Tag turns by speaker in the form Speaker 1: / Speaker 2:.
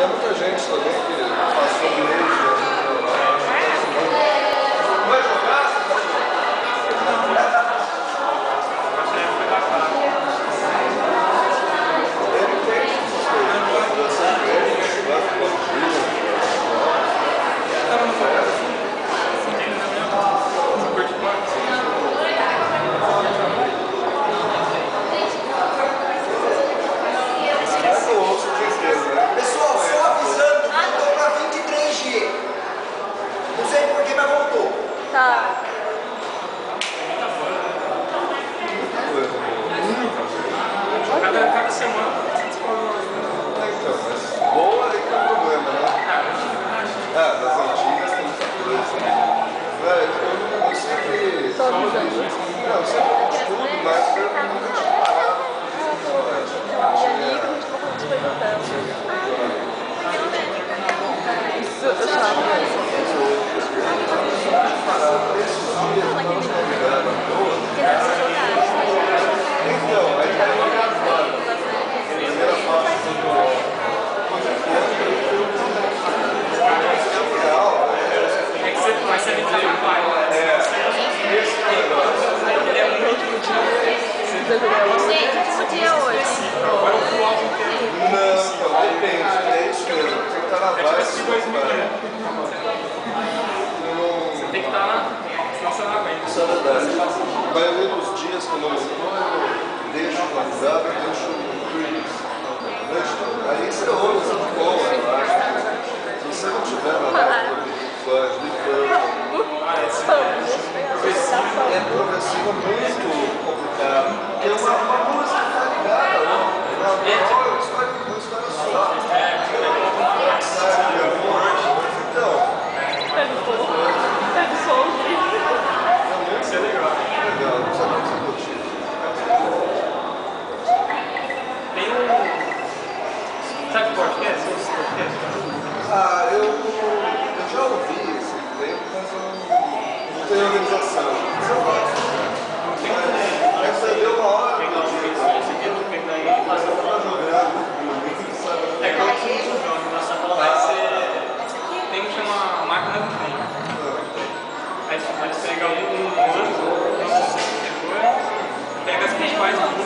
Speaker 1: tem muita gente também que passou mês. Vai jogar? Ele tem essas coisas. Vai ficar um dia.
Speaker 2: Pessoal, só avisando, voltou pra 23G. Não sei porquê, mas voltou.
Speaker 3: Tá.
Speaker 4: Cada semana.
Speaker 1: Então, mas boa aí que é o problema, né? Ah, das antigas tem muita coisa. Eu sempre.
Speaker 3: Tô avisando.
Speaker 1: Não, eu sempre estudo, mas eu nunca tinha parado.
Speaker 3: Isso, eu chamo.
Speaker 1: Então, aí tá gravando. Primeira fase do
Speaker 4: É que você vai se avisar o pai.
Speaker 1: esse negócio.
Speaker 4: Ele é muito
Speaker 3: Gente, último dia hoje.
Speaker 4: Agora o álbum inteiro.
Speaker 1: Não, então, depende. É isso mesmo. Tem que estar na vibe.
Speaker 4: Tipo 2001. Você tem que estar lá, senão você não aguenta.
Speaker 1: Isso é verdade. A maioria dos dias que eu não estou, eu deixo o WhatsApp, eu deixo o Freeze. Aí você ouve essa boa, eu acho. Se você não tiver na vibe do Big Fuzz, é progressivo muito complicado. Porque uma música tá ligada, né? Uma história só. Então,
Speaker 3: Pega o som.
Speaker 4: Isso é legal.
Speaker 1: legal, não precisa muito ser motivo.
Speaker 4: Tem um. Sabe o podcast?
Speaker 1: Ah, eu já ouvi esse tempo, mas eu não tenho organização. Mas eu gosto. Essa deu uma hora que eu digo. Mas eu vou jogar.
Speaker 4: É que eu uso o jogo, mas tem que chamar a máquina do tempo. Aí você pode pegar um ano, depois, pega as principais músicas.